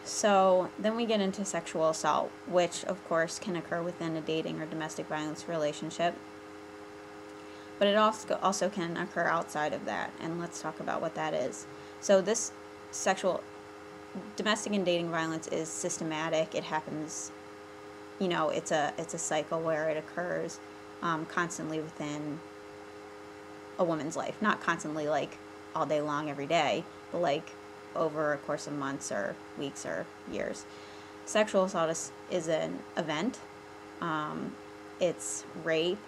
So then we get into sexual assault, which of course can occur within a dating or domestic violence relationship. But it also can occur outside of that, and let's talk about what that is. So this domestic and dating violence is systematic. It happens, it's a cycle where it occurs constantly within a woman's life. Not constantly, like all day long every day, but like over a course of months or weeks or years. Sexual assault is an event. It's rape.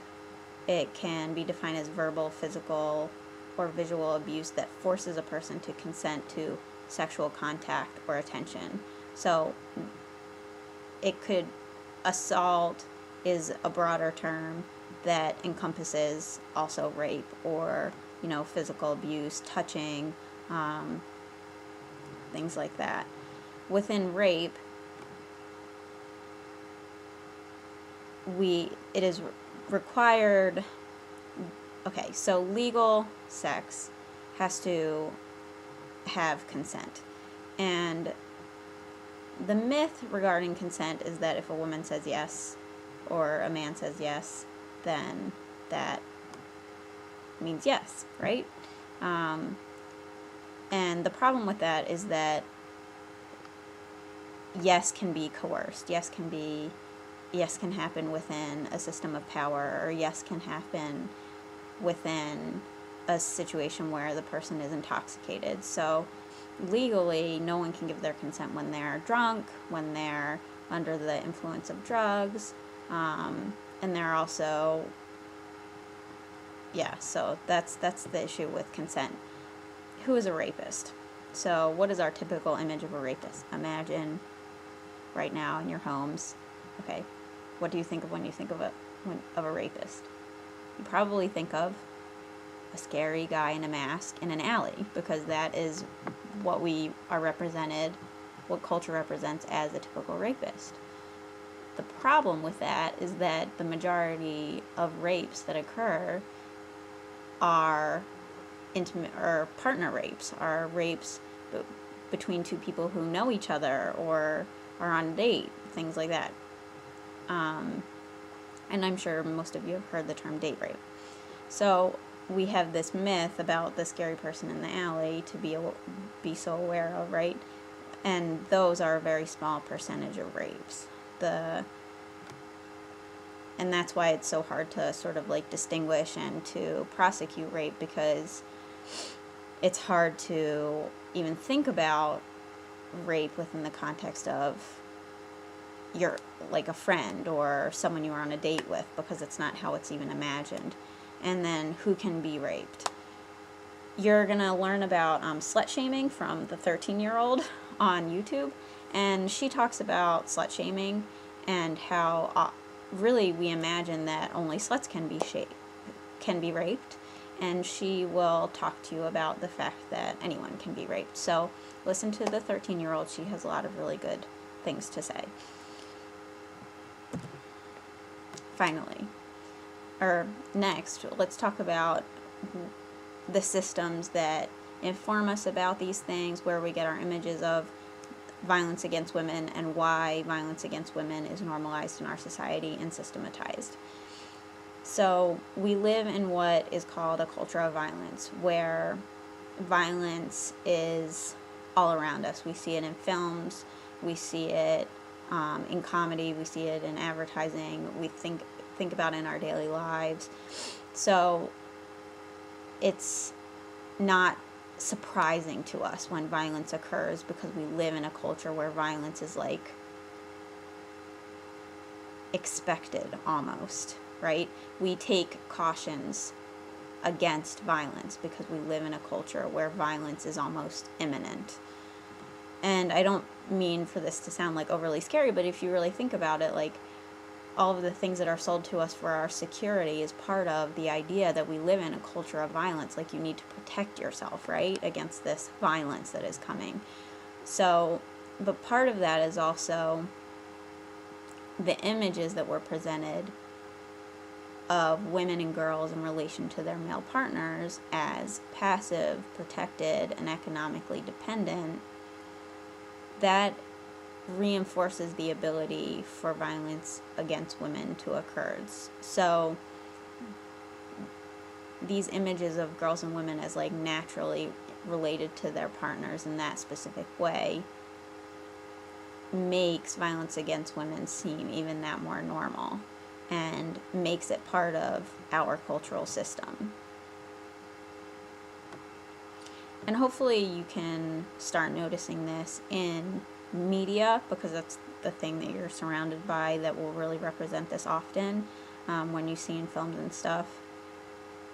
It can be defined as verbal, physical, or visual abuse that forces a person to consent to sexual contact or attention. So assault is a broader term that encompasses also rape or, physical abuse, touching, things like that. Within rape, it is required. Okay, so legal sex has to have consent. And the myth regarding consent is that if a woman says yes or a man says yes, then that means yes, right? And the problem with that is that yes can be coerced. Yes can happen within a system of power, or yes can happen within a situation where the person is intoxicated. So legally, no one can give their consent when they're drunk, when they're under the influence of drugs, and they're also, so that's the issue with consent. Who is a rapist? So what is our typical image of a rapist? Imagine right now in your homes, okay, what do you think of when you think of a rapist? You probably think of a scary guy in a mask in an alley, because that is what we are represented, what culture represents as a typical rapist. The problem with that is that the majority of rapes that occur are intimate or partner rapes, are rapes between two people who know each other or are on a date, things like that. And I'm sure most of you have heard the term date rape. So we have this myth about the scary person in the alley to be so aware of, right? And those are a very small percentage of rapes. And that's why it's so hard to sort of like distinguish and to prosecute rape, because it's hard to even think about rape within the context of like a friend or someone you were on a date with, because it's not how it's even imagined. And then who can be raped? You're going to learn about slut shaming from the 13-year-old on YouTube, and she talks about slut shaming and how really we imagine that only sluts can be raped, and she will talk to you about the fact that anyone can be raped. So listen to the 13-year-old. She has a lot of really good things to say. Next, let's talk about the systems that inform us about these things, where we get our images of violence against women, and why violence against women is normalized in our society and systematized. So we live in what is called a culture of violence, where violence is all around us. We see it in films, we see it in comedy, we see it in advertising, we think about it in our daily lives. So it's not surprising to us when violence occurs, because we live in a culture where violence is like expected almost, right? We take cautions against violence because we live in a culture where violence is almost imminent. And I don't mean for this to sound like overly scary, but if you really think about it, like all of the things that are sold to us for our security is part of the idea that we live in a culture of violence. Like, you need to protect yourself, right, against this violence that is coming. So, but part of that is also the images that were presented of women and girls in relation to their male partners as passive, protected, and economically dependent. That reinforces the ability for violence against women to occur. So these images of girls and women as like naturally related to their partners in that specific way makes violence against women seem even that more normal and makes it part of our cultural system. And hopefully you can start noticing this in media, because that's the thing that you're surrounded by that will really represent this often. When you see in films and stuff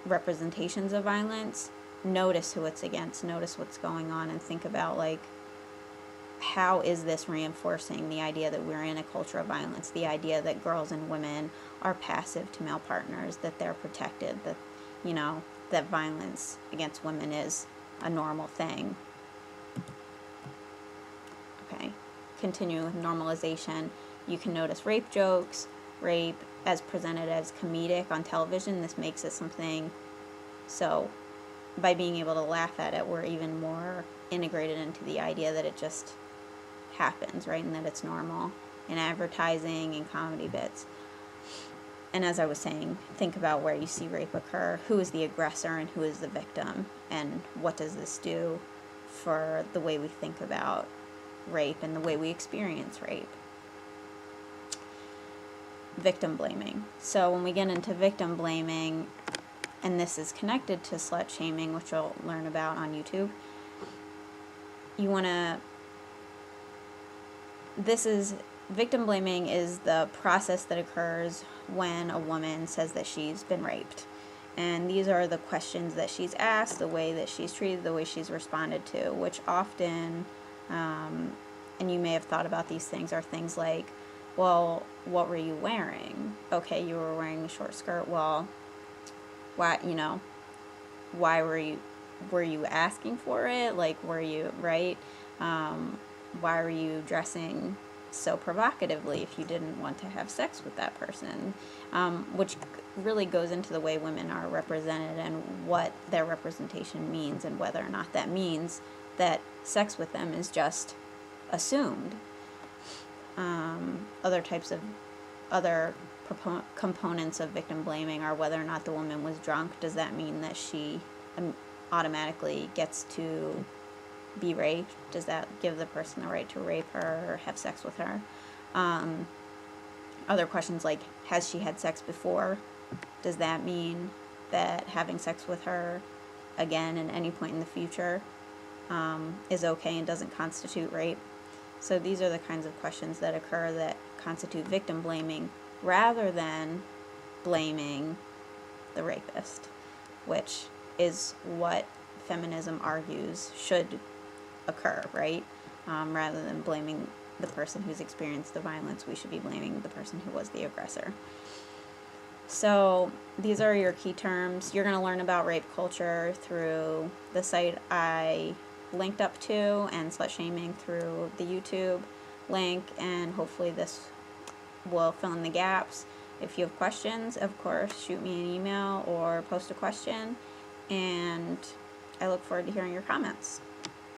representations of violence, notice who it's against, notice what's going on, and think about, like, how is this reinforcing the idea that we're in a culture of violence, the idea that girls and women are passive to male partners, that they're protected, that, you know, that violence against women is a normal thing. Okay, continuing with normalization, you can notice rape jokes, rape as presented as comedic on television. This makes it something, so by being able to laugh at it, we're even more integrated into the idea that it just happens, right, and that it's normal in advertising and comedy bits. And as I was saying, think about where you see rape occur, who is the aggressor and who is the victim, and what does this do for the way we think about rape and the way we experience rape. Victim blaming. So when we get into victim blaming, and this is connected to slut shaming, which you'll learn about on YouTube, victim blaming is the process that occurs when a woman says that she's been raped. And these are the questions that she's asked, the way that she's treated, the way she's responded to, which often, and you may have thought about these things, are things like, well, what were you wearing? Okay, you were wearing a short skirt. Well, why, why were you asking for it? Like, were you, right? Why were you dressing so provocatively if you didn't want to have sex with that person? Which really goes into the way women are represented and what their representation means, and whether or not that means that sex with them is just assumed. Other components of victim blaming are whether or not the woman was drunk. Does that mean that she automatically gets to be raped? Does that give the person the right to rape her or have sex with her? Other questions like, has she had sex before? Does that mean that having sex with her again at any point in the future is okay and doesn't constitute rape? So these are the kinds of questions that occur that constitute victim blaming, rather than blaming the rapist, which is what feminism argues should occur, right? Rather than blaming the person who's experienced the violence, we should be blaming the person who was the aggressor. So these are your key terms. You're going to learn about rape culture through the site I linked up to, and slut shaming through the YouTube link, and hopefully this will fill in the gaps. If you have questions, of course, shoot me an email or post a question, and I look forward to hearing your comments.